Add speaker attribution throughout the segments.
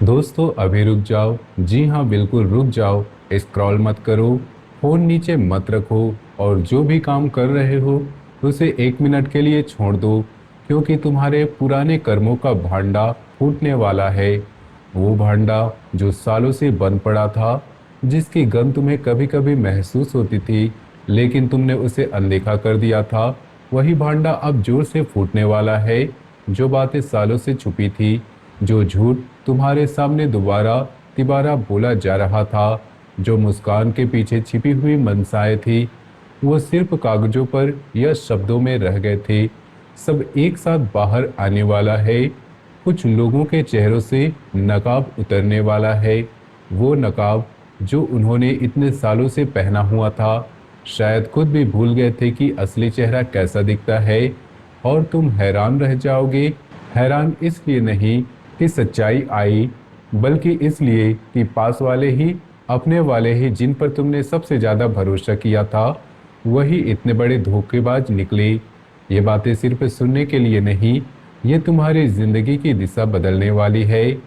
Speaker 1: दोस्तों अभी रुक जाओ। जी हाँ, बिल्कुल रुक जाओ। स्क्रॉल मत करो, फोन नीचे मत रखो और जो भी काम कर रहे हो उसे 1 मिनट के लिए छोड़ दो, क्योंकि तुम्हारे पुराने कर्मों का भांडा फूटने वाला है। वो भांडा जो सालों से बंद पड़ा था, जिसकी गंध तुम्हें कभी कभी महसूस होती थी, लेकिन तुमने उसे अनदेखा कर दिया था, वही भांडा अब जोर से फूटने वाला है। जो बातें सालों से छुपी थी, जो झूठ तुम्हारे सामने दोबारा तिबारा बोला जा रहा था, जो मुस्कान के पीछे छिपी हुई मनसाएं थी, वो सिर्फ कागजों पर या शब्दों में रह गए थे। सब एक साथ बाहर आने वाला है। कुछ लोगों के चेहरों से नकाब उतरने वाला है। वो नकाब जो उन्होंने इतने सालों से पहना हुआ था। शायद खुद भी भूल गए थे कि असली चेहरा कैसा दिखता है। और तुम हैरान रह जाओगे। हैरान इसलिए नहीं कि सच्चाई आई, बल्कि इसलिए कि पास वाले ही, अपने वाले ही, जिन पर तुमने सबसे ज्यादा भरोसा किया था, वही इतने बड़े धोखेबाज निकले। ये बातें सिर्फ सुनने के लिए नहीं, ये तुम्हारी जिंदगी की दिशा बदलने वाली है।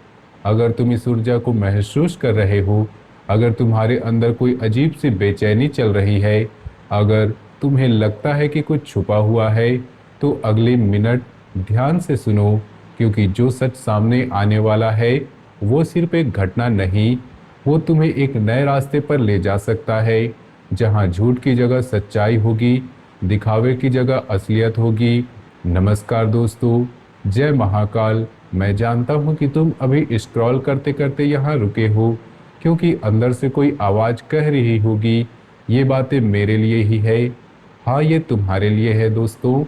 Speaker 1: अगर तुम इस ऊर्जा को महसूस कर रहे हो, अगर तुम्हारे अंदर कोई अजीब सी बेचैनी चल रही है, अगर तुम्हें लगता है कि कुछ छुपा हुआ है, तो अगले मिनट ध्यान से सुनो, क्योंकि जो सच सामने आने वाला है वो सिर्फ एक घटना नहीं, वो तुम्हें एक नए रास्ते पर ले जा सकता है, जहां झूठ की जगह सच्चाई होगी, दिखावे की जगह असलियत होगी। नमस्कार दोस्तों, जय महाकाल। मैं जानता हूं कि तुम अभी स्क्रॉल करते करते यहाँ रुके हो, क्योंकि अंदर से कोई आवाज कह रही होगी, ये बातें मेरे लिए ही है। हाँ, ये तुम्हारे लिए है दोस्तों।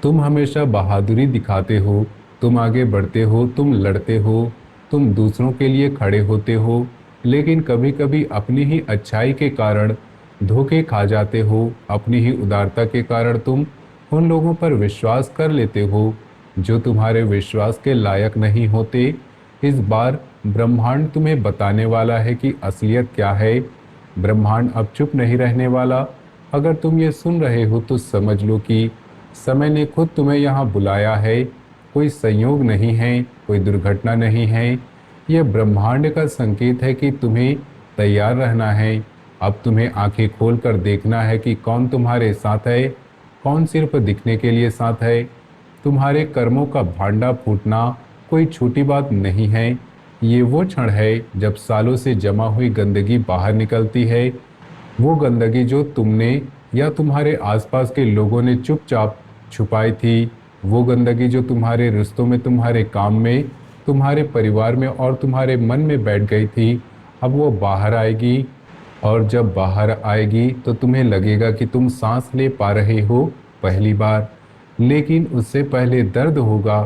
Speaker 1: तुम हमेशा बहादुरी दिखाते हो, तुम आगे बढ़ते हो, तुम लड़ते हो, तुम दूसरों के लिए खड़े होते हो, लेकिन कभी कभी अपनी ही अच्छाई के कारण धोखे खा जाते हो। अपनी ही उदारता के कारण तुम उन लोगों पर विश्वास कर लेते हो जो तुम्हारे विश्वास के लायक नहीं होते। इस बार ब्रह्मांड तुम्हें बताने वाला है कि असलियत क्या है। ब्रह्मांड अब चुप नहीं रहने वाला। अगर तुम ये सुन रहे हो तो समझ लो कि समय ने खुद तुम्हें यहाँ बुलाया है। कोई संयोग नहीं है, कोई दुर्घटना नहीं है। यह ब्रह्मांड का संकेत है कि तुम्हें तैयार रहना है। अब तुम्हें आंखें खोलकर देखना है कि कौन तुम्हारे साथ है, कौन सिर्फ दिखने के लिए साथ है। तुम्हारे कर्मों का भांडा फूटना कोई छोटी बात नहीं है। ये वो क्षण है जब सालों से जमा हुई गंदगी बाहर निकलती है। वो गंदगी जो तुमने या तुम्हारे आसपास के लोगों ने चुपचाप छुपाई थी। वो गंदगी जो तुम्हारे रिश्तों में, तुम्हारे काम में, तुम्हारे परिवार में और तुम्हारे मन में बैठ गई थी, अब वो बाहर आएगी। और जब बाहर आएगी तो तुम्हें लगेगा कि तुम सांस ले पा रहे हो पहली बार। लेकिन उससे पहले दर्द होगा।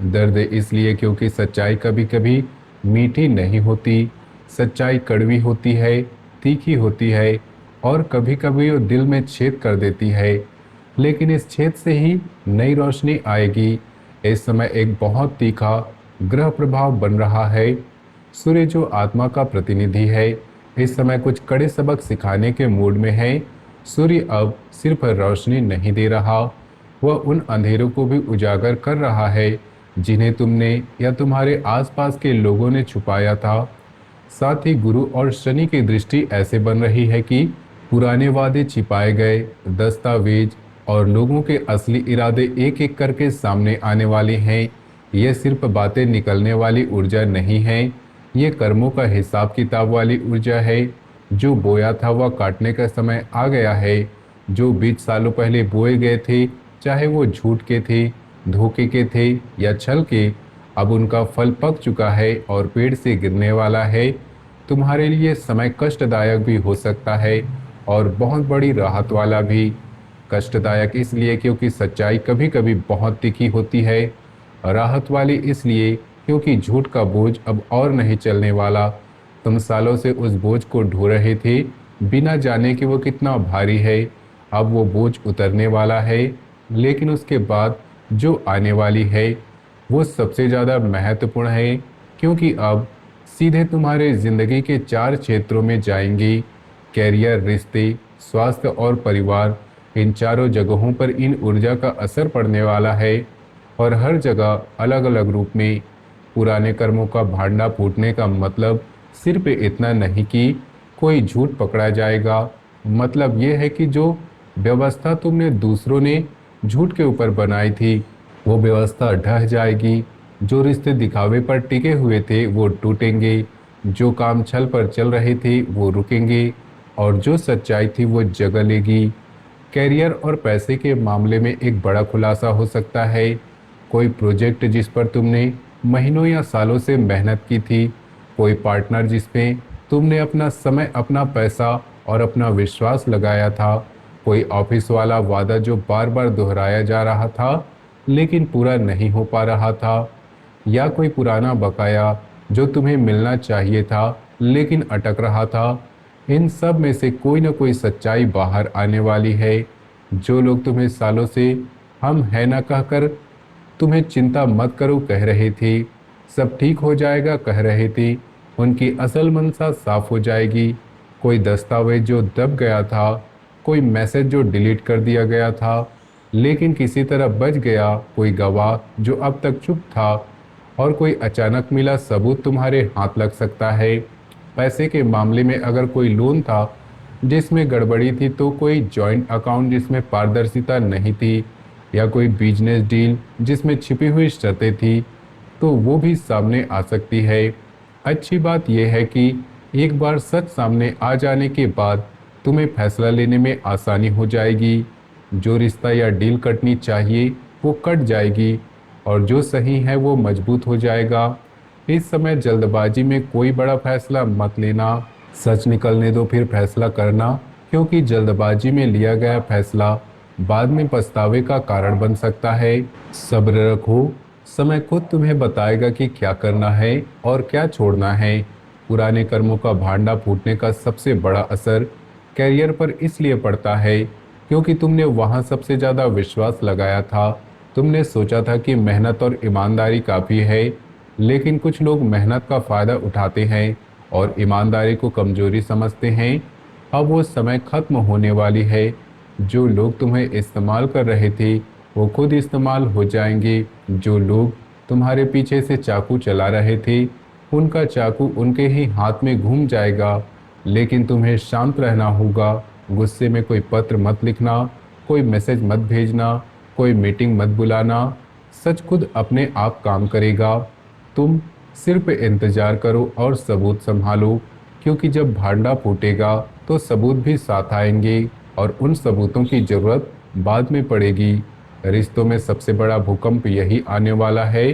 Speaker 1: दर्द इसलिए क्योंकि सच्चाई कभी कभी मीठी नहीं होती। सच्चाई कड़वी होती है, तीखी होती है, और कभी कभी वो दिल में छेद कर देती है। लेकिन इस छेद से ही नई रोशनी आएगी। इस समय एक बहुत तीखा ग्रह प्रभाव बन रहा है। सूर्य जो आत्मा का प्रतिनिधि है, इस समय कुछ कड़े सबक सिखाने के मूड में है। सूर्य अब सिर्फ रोशनी नहीं दे रहा, वह उन अंधेरों को भी उजागर कर रहा है जिन्हें तुमने या तुम्हारे आसपास के लोगों ने छुपाया था। साथ ही गुरु और शनि की दृष्टि ऐसे बन रही है कि पुराने वादे छिपाए गए दस्तावेज और लोगों के असली इरादे एक एक करके सामने आने वाले हैं। ये सिर्फ बातें निकलने वाली ऊर्जा नहीं है, ये कर्मों का हिसाब किताब वाली ऊर्जा है। जो बोया था वह काटने का समय आ गया है। जो बीज सालों पहले बोए गए थे, चाहे वो झूठ के थे, धोखे के थे या छल के, अब उनका फल पक चुका है और पेड़ से गिरने वाला है। तुम्हारे लिए समय कष्टदायक भी हो सकता है और बहुत बड़ी राहत वाला भी। कष्टदायक इसलिए क्योंकि सच्चाई कभी कभी बहुत तीखी होती है। राहत वाली इसलिए क्योंकि झूठ का बोझ अब और नहीं चलने वाला। तुम सालों से उस बोझ को ढो रहे थे, बिना जाने कि वो कितना भारी है। अब वो बोझ उतरने वाला है, लेकिन उसके बाद जो आने वाली है वो सबसे ज़्यादा महत्वपूर्ण है, क्योंकि अब सीधे तुम्हारे जिंदगी के 4 क्षेत्रों में जाएंगी। कैरियर, रिश्ते, स्वास्थ्य और परिवार। इन चारों जगहों पर इन ऊर्जा का असर पड़ने वाला है, और हर जगह अलग अलग रूप में। पुराने कर्मों का भांडा फूटने का मतलब सिर्फ इतना नहीं कि कोई झूठ पकड़ा जाएगा। मतलब यह है कि जो व्यवस्था तुमने दूसरों ने झूठ के ऊपर बनाई थी वो व्यवस्था ढह जाएगी। जो रिश्ते दिखावे पर टिके हुए थे वो टूटेंगे। जो काम छल पर चल रहे थे वो रुकेंगे और जो सच्चाई थी वो जगह लेगी। कैरियर और पैसे के मामले में एक बड़ा खुलासा हो सकता है। कोई प्रोजेक्ट जिस पर तुमने महीनों या सालों से मेहनत की थी, कोई पार्टनर जिसमें तुमने अपना समय, अपना पैसा और अपना विश्वास लगाया था, कोई ऑफिस वाला वादा जो बार बार दोहराया जा रहा था लेकिन पूरा नहीं हो पा रहा था, या कोई पुराना बकाया जो तुम्हें मिलना चाहिए था लेकिन अटक रहा था। इन सब में से कोई ना कोई सच्चाई बाहर आने वाली है। जो लोग तुम्हें सालों से हम है ना कहकर तुम्हें चिंता मत करो कह रहे थे, सब ठीक हो जाएगा कह रहे थे, उनकी असल मंशा साफ हो जाएगी। कोई दस्तावेज जो दब गया था, कोई मैसेज जो डिलीट कर दिया गया था लेकिन किसी तरह बच गया, कोई गवाह जो अब तक चुप था, और कोई अचानक मिला सबूत तुम्हारे हाथ लग सकता है। पैसे के मामले में अगर कोई लोन था जिसमें गड़बड़ी थी, तो कोई जॉइंट अकाउंट जिसमें पारदर्शिता नहीं थी, या कोई बिजनेस डील जिसमें छिपी हुई शर्तें थी, तो वो भी सामने आ सकती है। अच्छी बात यह है कि एक बार सच सामने आ जाने के बाद तुम्हें फैसला लेने में आसानी हो जाएगी। जो रिश्ता या डील कटनी चाहिए वो कट जाएगी और जो सही है वो मजबूत हो जाएगा। इस समय जल्दबाजी में कोई बड़ा फैसला मत लेना, सच निकलने दो फिर फैसला करना, क्योंकि जल्दबाजी में लिया गया फैसला बाद में पछतावे का कारण बन सकता है। सब्र रखो, समय खुद तुम्हें बताएगा कि क्या करना है और क्या छोड़ना है। पुराने कर्मों का भांडा फूटने का सबसे बड़ा असर कैरियर पर इसलिए पड़ता है क्योंकि तुमने वहां सबसे ज़्यादा विश्वास लगाया था। तुमने सोचा था कि मेहनत और ईमानदारी काफ़ी है, लेकिन कुछ लोग मेहनत का फ़ायदा उठाते हैं और ईमानदारी को कमजोरी समझते हैं। अब वो समय खत्म होने वाली है। जो लोग तुम्हें इस्तेमाल कर रहे थे वो खुद इस्तेमाल हो जाएंगे। जो लोग तुम्हारे पीछे से चाकू चला रहे थे उनका चाकू उनके ही हाथ में घूम जाएगा। लेकिन तुम्हें शांत रहना होगा। गुस्से में कोई पत्र मत लिखना, कोई मैसेज मत भेजना, कोई मीटिंग मत बुलाना। सच खुद अपने आप काम करेगा। तुम सिर्फ इंतजार करो और सबूत संभालो, क्योंकि जब भांडा फूटेगा तो सबूत भी साथ आएंगे और उन सबूतों की ज़रूरत बाद में पड़ेगी। रिश्तों में सबसे बड़ा भूकंप यही आने वाला है।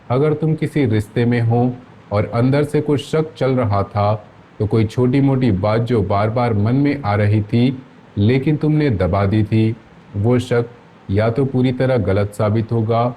Speaker 1: अगर तुम किसी रिश्ते में हो और अंदर से कुछ शक चल रहा था, तो कोई छोटी मोटी बात जो बार बार मन में आ रही थी लेकिन तुमने दबा दी थी, वो शक या तो पूरी तरह गलत साबित होगा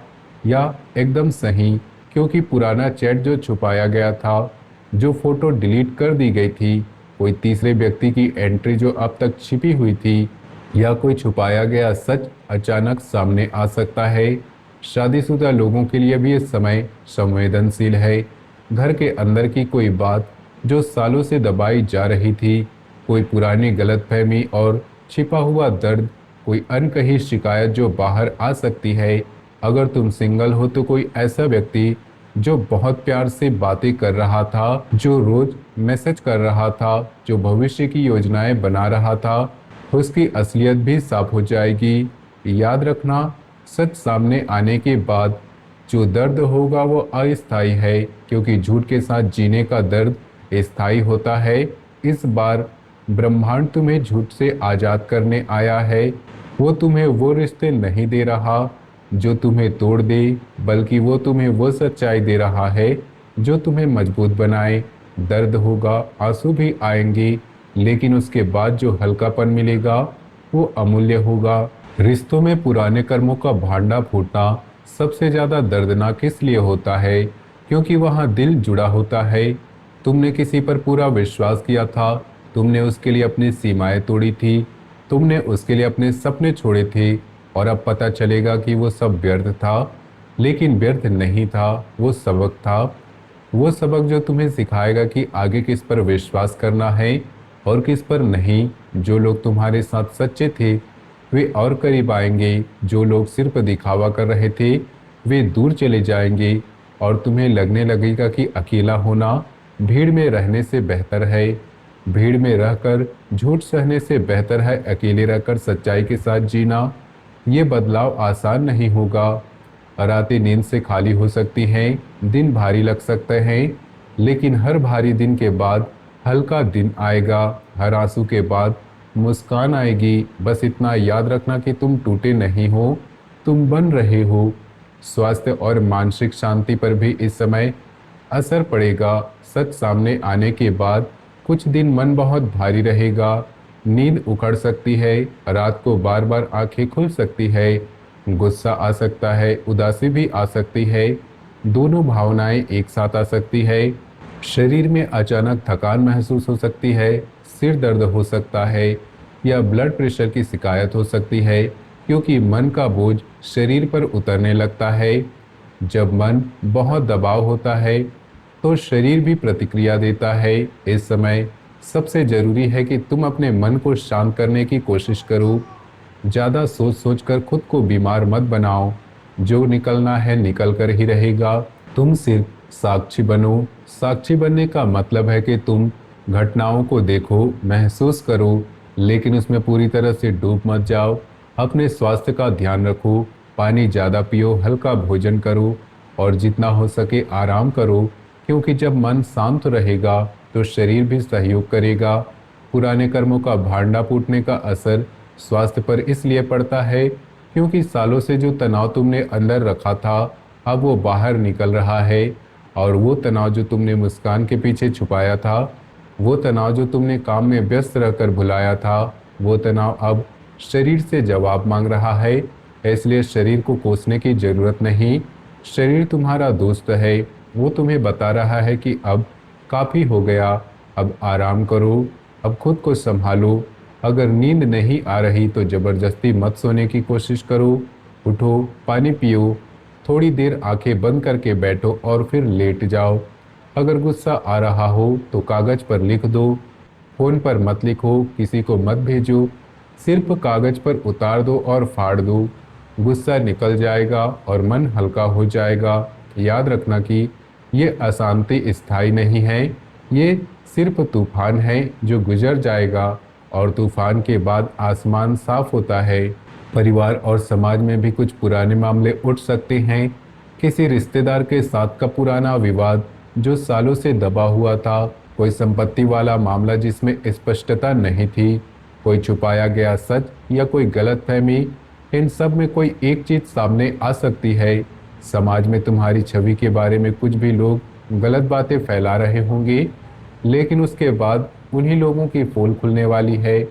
Speaker 1: या एकदम सही, क्योंकि पुराना चैट जो छुपाया गया था, जो फोटो डिलीट कर दी गई थी, कोई तीसरे व्यक्ति की एंट्री जो अब तक छिपी हुई थी, या कोई छुपाया गया सच अचानक सामने आ सकता है। शादीशुदा लोगों के लिए भी ये समय संवेदनशील है। घर के अंदर की कोई बात जो सालों से दबाई जा रही थी, कोई पुरानी गलतफहमी और छिपा हुआ दर्द, कोई अनकही शिकायत जो बाहर आ सकती है। अगर तुम सिंगल हो तो कोई ऐसा व्यक्ति जो बहुत प्यार से बातें कर रहा था, जो रोज मैसेज कर रहा था, जो भविष्य की योजनाएं बना रहा था, उसकी असलियत भी साफ हो जाएगी। याद रखना, सच सामने आने के बाद जो दर्द होगा वो अस्थायी है, क्योंकि झूठ के साथ जीने का दर्द स्थायी होता है। इस बार ब्रह्मांड तुम्हें झूठ से आज़ाद करने आया है। वो तुम्हें वो रिश्ते नहीं दे रहा जो तुम्हें तोड़ दे, बल्कि वो तुम्हें वो सच्चाई दे रहा है जो तुम्हें मजबूत बनाए। दर्द होगा, आंसू भी आएंगे, लेकिन उसके बाद जो हल्कापन मिलेगा वो अमूल्य होगा। रिश्तों में पुराने कर्मों का भांडा फूटना सबसे ज़्यादा दर्दनाक इसलिए होता है क्योंकि वहाँ दिल जुड़ा होता है। तुमने किसी पर पूरा विश्वास किया था, तुमने उसके लिए अपनी सीमाएं तोड़ी थी, तुमने उसके लिए अपने सपने छोड़े थे, और अब पता चलेगा कि वो सब व्यर्थ था। लेकिन व्यर्थ नहीं था, वो सबक था। वो सबक जो तुम्हें सिखाएगा कि आगे किस पर विश्वास करना है और किस पर नहीं। जो लोग तुम्हारे साथ सच्चे थे वे और करीब आएंगे, जो लोग सिर्फ दिखावा कर रहे थे वे दूर चले जाएंगे, और तुम्हें लगने लगेगा कि अकेला होना भीड़ में रहने से बेहतर है। भीड़ में रहकर झूठ सहने से बेहतर है अकेले रहकर सच्चाई के साथ जीना। ये बदलाव आसान नहीं होगा। रातें नींद से खाली हो सकती हैं, दिन भारी लग सकते हैं, लेकिन हर भारी दिन के बाद हल्का दिन आएगा। हर आंसू के बाद मुस्कान आएगी। बस इतना याद रखना कि तुम टूटे नहीं हो, तुम बन रहे हो। स्वास्थ्य और मानसिक शांति पर भी इस समय असर पड़ेगा। सच सामने आने के बाद कुछ दिन मन बहुत भारी रहेगा। नींद उखड़ सकती है, रात को बार बार आंखें खुल सकती है, गुस्सा आ सकता है, उदासी भी आ सकती है। दोनों भावनाएं एक साथ आ सकती है। शरीर में अचानक थकान महसूस हो सकती है, सिर दर्द हो सकता है या ब्लड प्रेशर की शिकायत हो सकती है, क्योंकि मन का बोझ शरीर पर उतरने लगता है। जब मन बहुत दबाव होता है तो शरीर भी प्रतिक्रिया देता है। इस समय सबसे जरूरी है कि तुम अपने मन को शांत करने की कोशिश करो। ज़्यादा सोच सोच कर खुद को बीमार मत बनाओ। जो निकलना है निकल कर ही रहेगा। तुम सिर्फ साक्षी बनो। साक्षी बनने का मतलब है कि तुम घटनाओं को देखो, महसूस करो, लेकिन उसमें पूरी तरह से डूब मत जाओ। अपने स्वास्थ्य का ध्यान रखो, पानी ज़्यादा पियो, हल्का भोजन करो और जितना हो सके आराम करो, क्योंकि जब मन शांत रहेगा तो शरीर भी सहयोग करेगा। पुराने कर्मों का भांडा फूटने का असर स्वास्थ्य पर इसलिए पड़ता है क्योंकि सालों से जो तनाव तुमने अंदर रखा था अब वो बाहर निकल रहा है। और वो तनाव जो तुमने मुस्कान के पीछे छुपाया था, वो तनाव जो तुमने काम में व्यस्त रहकर भुलाया था, वो तनाव अब शरीर से जवाब मांग रहा है। इसलिए शरीर को कोसने की जरूरत नहीं। शरीर तुम्हारा दोस्त है, वो तुम्हें बता रहा है कि अब काफ़ी हो गया, अब आराम करो, अब खुद को संभालो। अगर नींद नहीं आ रही तो ज़बरदस्ती मत सोने की कोशिश करो। उठो, पानी पियो, थोड़ी देर आंखें बंद करके बैठो और फिर लेट जाओ। अगर गुस्सा आ रहा हो तो कागज़ पर लिख दो। फ़ोन पर मत लिखो, किसी को मत भेजो, सिर्फ कागज़ पर उतार दो और फाड़ दो। गुस्सा निकल जाएगा और मन हल्का हो जाएगा। याद रखना कि ये अशांति स्थायी नहीं है, ये सिर्फ तूफान है जो गुजर जाएगा और तूफान के बाद आसमान साफ होता है। परिवार और समाज में भी कुछ पुराने मामले उठ सकते हैं। किसी रिश्तेदार के साथ का पुराना विवाद जो सालों से दबा हुआ था, कोई संपत्ति वाला मामला जिसमें स्पष्टता नहीं थी, कोई छुपाया गया सच या कोई गलतफहमी। इन सब में कोई एक चीज़ सामने आ सकती है। समाज में तुम्हारी छवि के बारे में कुछ भी लोग गलत बातें फैला रहे होंगे, लेकिन उसके बाद उन्हीं लोगों की पोल खुलने वाली है।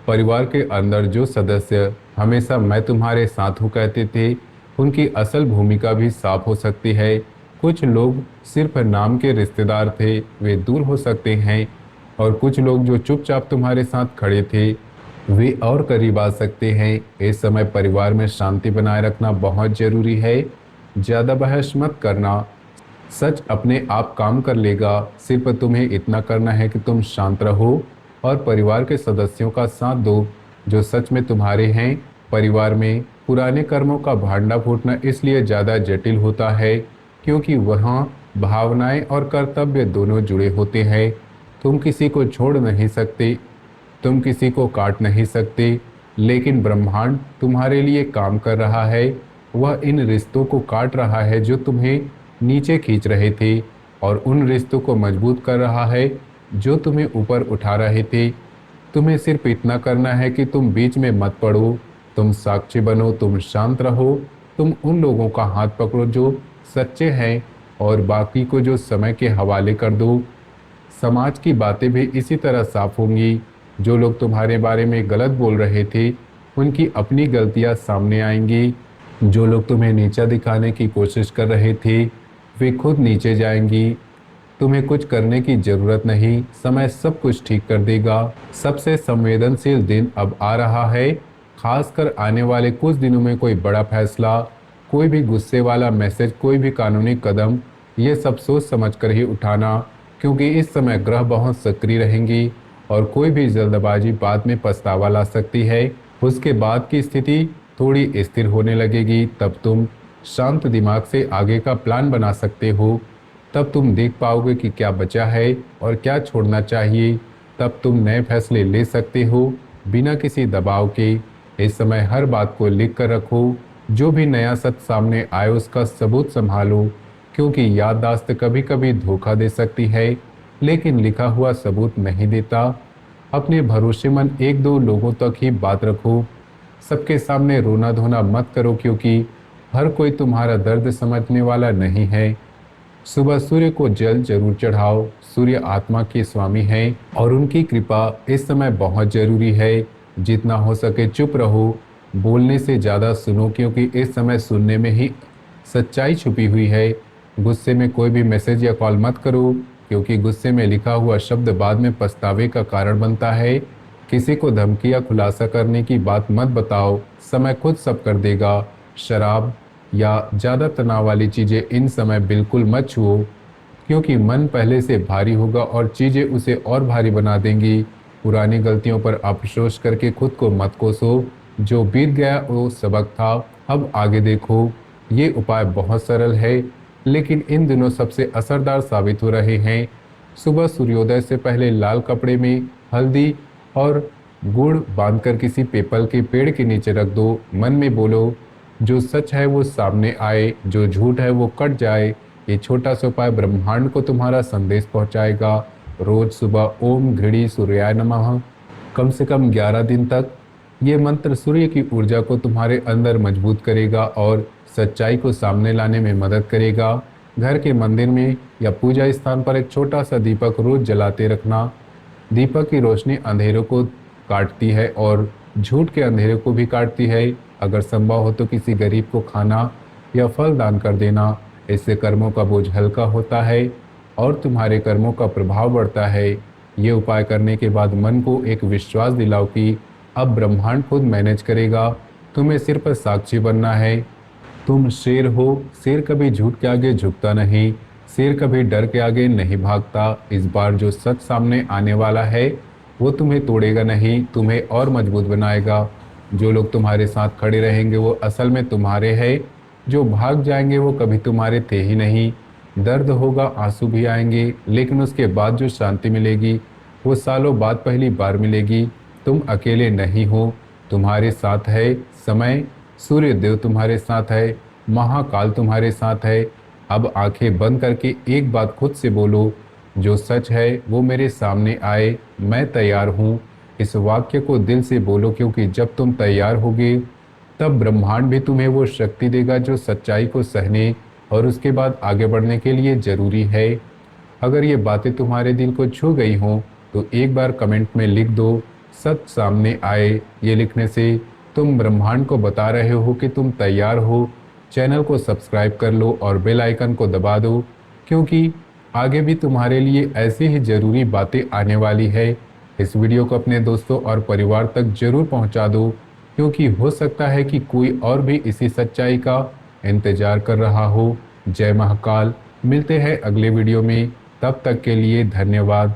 Speaker 1: परिवार के अंदर जो सदस्य हमेशा मैं तुम्हारे साथ हूँ कहते थे, उनकी असल भूमिका भी साफ हो सकती है। कुछ लोग सिर्फ नाम के रिश्तेदार थे, वे दूर हो सकते हैं, और कुछ लोग जो चुपचाप तुम्हारे साथ खड़े थे वे और करीब आ सकते हैं। इस समय परिवार में शांति बनाए रखना बहुत जरूरी है। ज़्यादा बहस मत करना, सच अपने आप काम कर लेगा। सिर्फ तुम्हें इतना करना है कि तुम शांत रहो और परिवार के सदस्यों का साथ दो जो सच में तुम्हारे हैं। परिवार में पुराने कर्मों का भांडा फूटना इसलिए ज़्यादा जटिल होता है क्योंकि वहाँ भावनाएं और कर्तव्य दोनों जुड़े होते हैं। तुम किसी को छोड़ नहीं सकते, तुम किसी को काट नहीं सकते, लेकिन ब्रह्मांड तुम्हारे लिए काम कर रहा है। वह इन रिश्तों को काट रहा है जो तुम्हें नीचे खींच रहे थे, और उन रिश्तों को मजबूत कर रहा है जो तुम्हें ऊपर उठा रहे थे। तुम्हें सिर्फ इतना करना है कि तुम बीच में मत पड़ो, तुम साक्षी बनो, तुम शांत रहो, तुम उन लोगों का हाथ पकड़ो जो सच्चे हैं और बाकी को जो समय के हवाले कर दो। समाज की बातें भी इसी तरह साफ होंगी। जो लोग तुम्हारे बारे में गलत बोल रहे थे उनकी अपनी गलतियां सामने आएंगी। जो लोग तुम्हें नीचा दिखाने की कोशिश कर रहे थे वे खुद नीचे जाएंगी। तुम्हें कुछ करने की जरूरत नहीं, समय सब कुछ ठीक कर देगा। सबसे संवेदनशील दिन अब आ रहा है, खासकर आने वाले कुछ दिनों में कोई बड़ा फैसला, कोई भी गुस्से वाला मैसेज, कोई भी कानूनी कदम, ये सब सोच समझ कर ही उठाना, क्योंकि इस समय ग्रह बहुत सक्रिय रहेंगी और कोई भी जल्दबाजी बाद में पछतावा ला सकती है। उसके बाद की स्थिति थोड़ी स्थिर होने लगेगी, तब तुम शांत दिमाग से आगे का प्लान बना सकते हो। तब तुम देख पाओगे कि क्या बचा है और क्या छोड़ना चाहिए। तब तुम नए फैसले ले सकते हो बिना किसी दबाव के। इस समय हर बात को लिख कर रखो। जो भी नया सच सामने आए उसका सबूत संभालो, क्योंकि याददाश्त कभी कभी धोखा दे सकती है, लेकिन लिखा हुआ सबूत नहीं देता। अपने भरोसेमंद एक दो लोगों तक ही बात रखो। सबके सामने रोना धोना मत करो, क्योंकि हर कोई तुम्हारा दर्द समझने वाला नहीं है। सुबह सूर्य को जल जरूर चढ़ाओ। सूर्य आत्मा के स्वामी हैं और उनकी कृपा इस समय बहुत जरूरी है। जितना हो सके चुप रहो, बोलने से ज़्यादा सुनो, क्योंकि इस समय सुनने में ही सच्चाई छुपी हुई है। गुस्से में कोई भी मैसेज या कॉल मत करो, क्योंकि गुस्से में लिखा हुआ शब्द बाद में पछतावे का कारण बनता है। किसी को धमकी या खुलासा करने की बात मत बताओ, समय खुद सब कर देगा। शराब या ज़्यादा तनाव वाली चीज़ें इन समय बिल्कुल मत छुओ, क्योंकि मन पहले से भारी होगा और चीज़ें उसे और भारी बना देंगी। पुरानी गलतियों पर अफसोस करके खुद को मत कोसो। जो बीत गया वो सबक था, अब आगे देखो। ये उपाय बहुत सरल है, लेकिन इन दिनों सबसे असरदार साबित हो रहे हैं। सुबह सूर्योदय से पहले लाल कपड़े में हल्दी और गुड़ बांधकर किसी पीपल के पेड़ के नीचे रख दो। मन में बोलो, जो सच है वो सामने आए, जो झूठ है वो कट जाए। ये छोटा सा उपाय ब्रह्मांड को तुम्हारा संदेश पहुंचाएगा। रोज सुबह ओम घृणी सूर्याय नमः कम से कम 11 दिन तक। ये मंत्र सूर्य की ऊर्जा को तुम्हारे अंदर मजबूत करेगा और सच्चाई को सामने लाने में मदद करेगा। घर के मंदिर में या पूजा स्थान पर एक छोटा सा दीपक रोज जलाते रखना। दीपक की रोशनी अंधेरों को काटती है और झूठ के अंधेरे को भी काटती है। अगर संभव हो तो किसी गरीब को खाना या फल दान कर देना। इससे कर्मों का बोझ हल्का होता है और तुम्हारे कर्मों का प्रभाव बढ़ता है। ये उपाय करने के बाद मन को एक विश्वास दिलाओ कि अब ब्रह्मांड खुद मैनेज करेगा। तुम्हें सिर्फ साक्षी बनना है। तुम शेर हो, शेर कभी झूठ के आगे झुकता नहीं, शेर कभी डर के आगे नहीं भागता। इस बार जो सच सामने आने वाला है वो तुम्हें तोड़ेगा नहीं, तुम्हें और मजबूत बनाएगा। जो लोग तुम्हारे साथ खड़े रहेंगे वो असल में तुम्हारे हैं, जो भाग जाएंगे वो कभी तुम्हारे थे ही नहीं। दर्द होगा, आंसू भी आएंगे, लेकिन उसके बाद जो शांति मिलेगी वो सालों बाद पहली बार मिलेगी। तुम अकेले नहीं हो, तुम्हारे साथ है समय, सूर्य देव तुम्हारे साथ है, महाकाल तुम्हारे साथ है। अब आंखें बंद करके एक बात खुद से बोलो, जो सच है वो मेरे सामने आए, मैं तैयार हूँ। इस वाक्य को दिल से बोलो, क्योंकि जब तुम तैयार होगे तब ब्रह्मांड भी तुम्हें वो शक्ति देगा जो सच्चाई को सहने और उसके बाद आगे बढ़ने के लिए जरूरी है। अगर ये बातें तुम्हारे दिल को छू गई हों तो एक बार कमेंट में लिख दो, सच सामने आए। ये लिखने से तुम ब्रह्मांड को बता रहे हो कि तुम तैयार हो। चैनल को सब्सक्राइब कर लो और बेल आइकन को दबा दो, क्योंकि आगे भी तुम्हारे लिए ऐसी ही ज़रूरी बातें आने वाली है। इस वीडियो को अपने दोस्तों और परिवार तक जरूर पहुंचा दो, क्योंकि हो सकता है कि कोई और भी इसी सच्चाई का इंतजार कर रहा हो। जय महाकाल। मिलते हैं अगले वीडियो में, तब तक के लिए धन्यवाद।